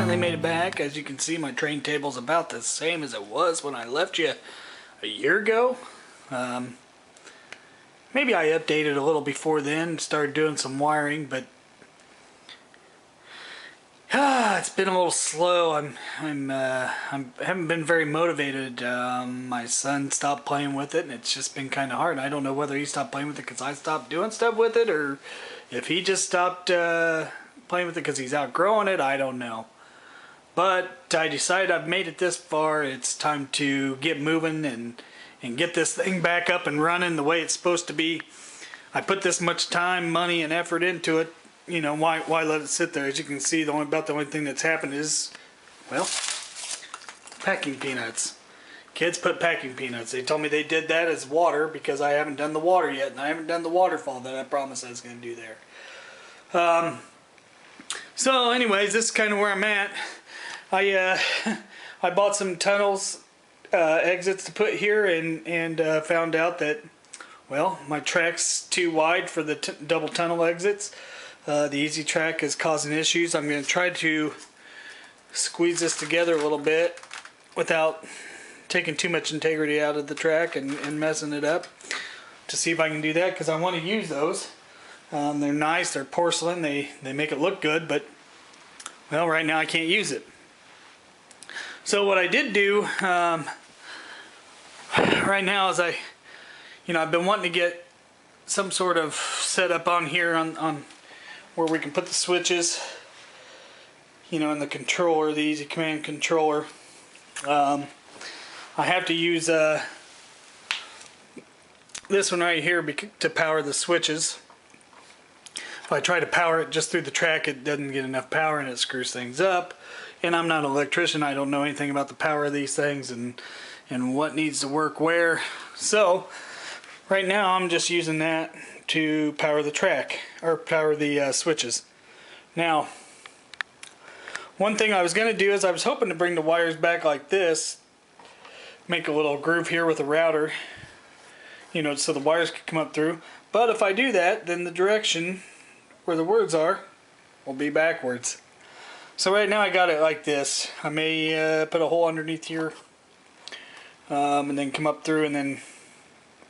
finally made it back. As you can see, my train table's about the same as it was when I left you a year ago. Maybe I updated a little before then, started doing some wiring, but it's been a little slow. I haven't been very motivated. My son stopped playing with it, and it's just been kind of hard. I don't know whether he stopped playing with it because I stopped doing stuff with it, or if he just stopped playing with it because he's outgrowing it. I don't know. But I decided I've made it this far. It's time to get moving and get this thing back up and running the way it's supposed to be. I put this much time, money, and effort into it. You know, why let it sit there? As you can see, the only thing that's happened is, well, packing peanuts. Kids put packing peanuts. They told me they did that as water because I haven't done the water yet, and I haven't done the waterfall that I promised I was going to do there. So anyways, this is kind of where I'm at. I bought some tunnels, exits to put here, and found out that, well, my track's too wide for the double tunnel exits. The easy track is causing issues. I'm going to try to squeeze this together a little bit without taking too much integrity out of the track and messing it up, to see if I can do that, because I want to use those. They're nice, they're porcelain, they make it look good, but, well, right now I can't use it. So what I did do right now is I've been wanting to get some sort of setup on here on where we can put the switches, in the controller, the Easy Command controller. I have to use this one right here to power the switches. If I try to power it just through the track, it doesn't get enough power and it screws things up. And I'm not an electrician. I don't know anything about the power of these things and what needs to work where. So right now I'm just using that to power the track, or power the switches. Now, one thing I was going to do is I was hoping to bring the wires back like this, make a little groove here with a router, so the wires could come up through. But if I do that, then the direction where the words are will be backwards. So right now I got it like this. I may put a hole underneath here and then come up through, and then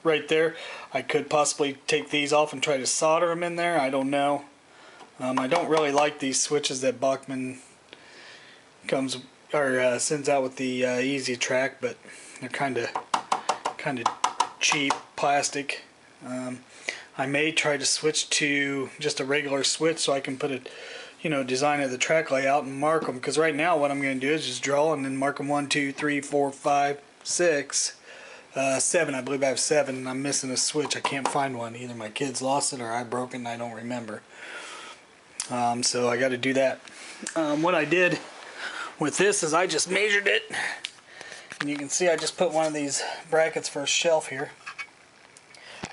right there I could possibly take these off and try to solder them in there. I don't know. I don't really like these switches that Bachmann sends out with the Easy Track, but they're kind of cheap plastic. I may try to switch to just a regular switch so I can put a design of the track layout and mark them, because right now what I'm going to do is just draw and then mark them 1, 2, 3, 4, 5, 6, 7. I believe I have 7, and I'm missing a switch. I can't find one. Either my kids lost it or I broke it and I don't remember. So I got to do that. What I did with this is I just measured it, and you can see I just put one of these brackets for a shelf here.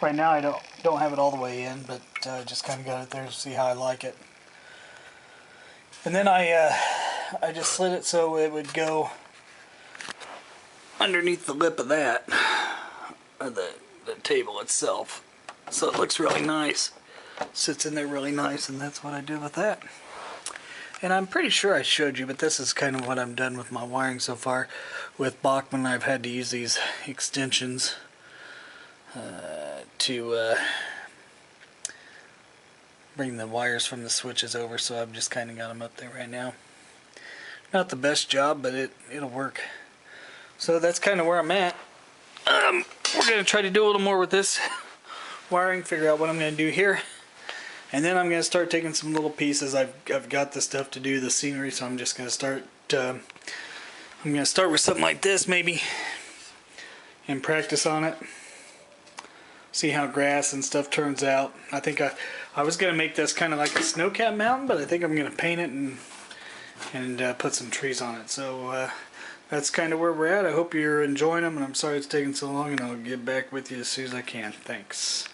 Right now I don't have it all the way in, but just kind of got it there to see how I like it. And then I just slid it so it would go underneath the lip of that, the table itself. So it looks really nice. Sits in there really nice, and that's what I did with that. And I'm pretty sure I showed you, but this is kind of what I've done with my wiring so far. With Bachmann, I've had to use these extensions to bring the wires from the switches over, so I've just kind of got them up there right now. Not the best job, but it'll work. So that's kind of where I'm at. We're going to try to do a little more with this wiring, figure out what I'm going to do here. And then I'm going to start taking some little pieces. I've got the stuff to do the scenery, so I'm just going to start. I'm going to start with something like this maybe, and practice on it. See how grass and stuff turns out. I think I was going to make this kind of like a snow-capped mountain, but I think I'm going to paint it and put some trees on it. So that's kind of where we're at. I hope you're enjoying them, and I'm sorry it's taking so long, and I'll get back with you as soon as I can. Thanks.